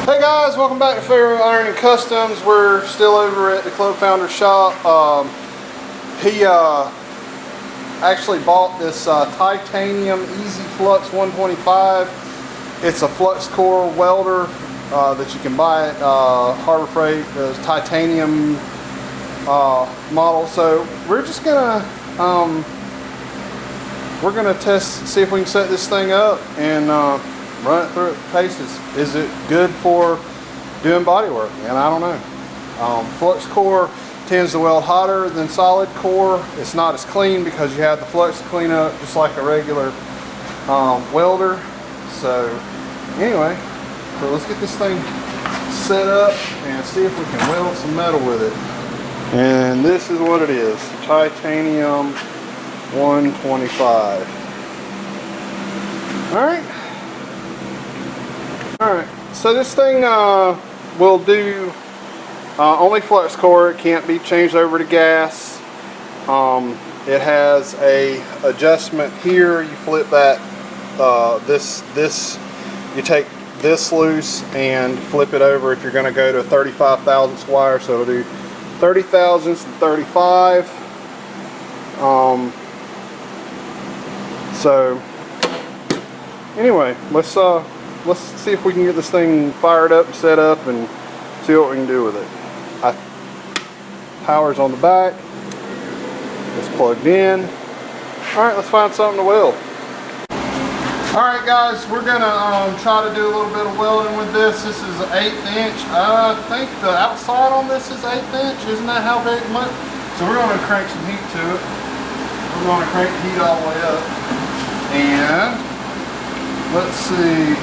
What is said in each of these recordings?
Hey guys, welcome back to Favorite Iron and Customs. We're still over at the Club Founder shop. He actually bought this titanium Easy Flux 125. It's a flux core welder that you can buy at Harbor Freight. It's titanium model. So we're just gonna test, see if we can set this thing up and run it through its paces. Is it good for doing body work? And I don't know. Flux core tends to weld hotter than solid core. It's not as clean because you have the flux to clean up just like a regular welder. So anyway, so let's get this thing set up and see if we can weld some metal with it. And this is what it is, titanium 125. Alright, so this thing will do only flux core. It can't be changed over to gas. It has a adjustment here. You flip that, you take this loose and flip it over if you're going to go to a 35 thousandths wire. So it'll do 30 thousandths and 35. So anyway, let's see if we can get this thing fired up, set up, and see what we can do with it. Power's on the back. It's plugged in. Alright, let's find something to weld. Alright guys, we're gonna try to do a little bit of welding with this. This is an 1/8 inch. I think the outside on this is 1/8 inch. Isn't that how big much? So we're gonna crank some heat to it. We're gonna crank the heat all the way up. And let's see.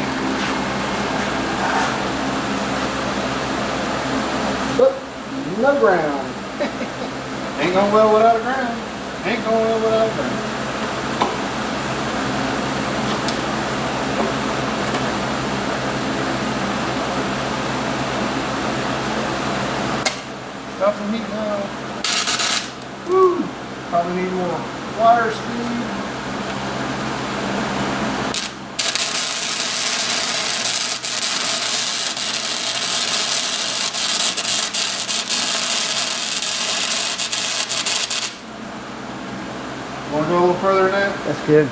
No ground. Ain't gonna weld without a ground. Ain't gonna weld without a ground. Got some heat now. Woo! Probably need more wire speed. Want to go a little further than that? That's good.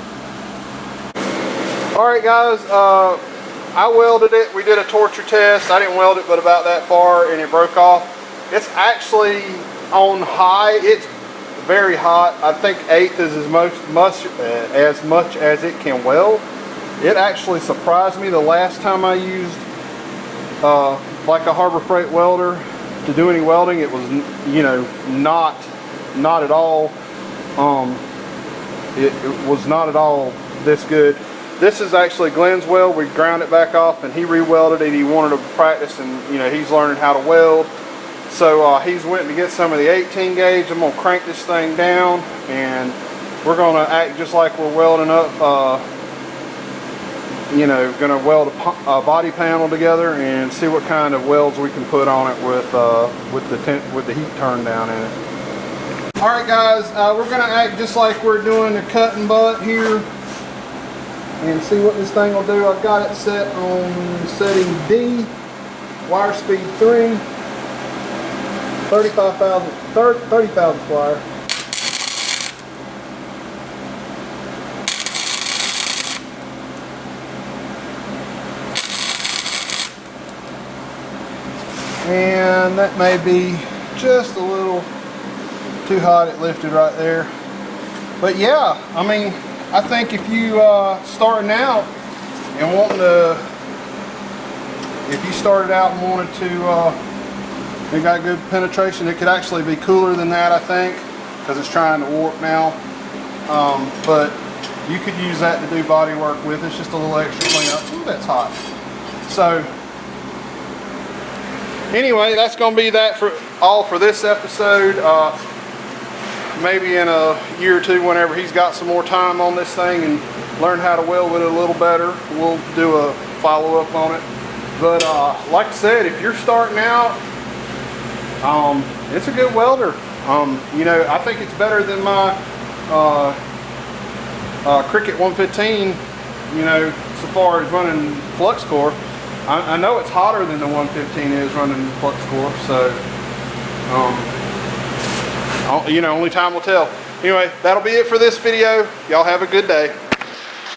Alright guys, I welded it. We did a torture test. I didn't weld it but about that far and it broke off. It's actually on high. It's very hot. I think 1/8 is as much as it can weld. It actually surprised me the last time I used like a Harbor Freight welder to do any welding. It was, you know, not at all. It was not at all this good. This is actually Glenn's weld. We ground it back off and he re-welded it. He wanted to practice and, you know, he's learning how to weld. So he's went to get some of the 18 gauge. I'm going to crank this thing down and we're going to act just like we're welding up, you know, going to weld a body panel together and see what kind of welds we can put on it with the heat turned down in it. Alright guys, we're going to act just like we're doing the cut and butt here and see what this thing will do. I've got it set on setting D, wire speed 3, 30 thousandths wire. And that may be just a little too hot. It lifted right there. But yeah, I mean, I think if you starting out and wanting to, if you started out and wanted to, it got good penetration, it could actually be cooler than that, I think, because it's trying to warp now. But you could use that to do body work with. It's just a little extra cleanup. Ooh, that's hot. So anyway, that's going to be that for all for this episode. Maybe in a year or two, whenever he's got some more time on this thing and learn how to weld with it a little better, we'll do a follow-up on it. But like I said, if you're starting out, it's a good welder. You know, I think it's better than my Cricket 115, you know, so far as running flux core. I know it's hotter than the 115 is running the flux core, so you know, only time will tell. Anyway, that'll be it for this video. Y'all have a good day.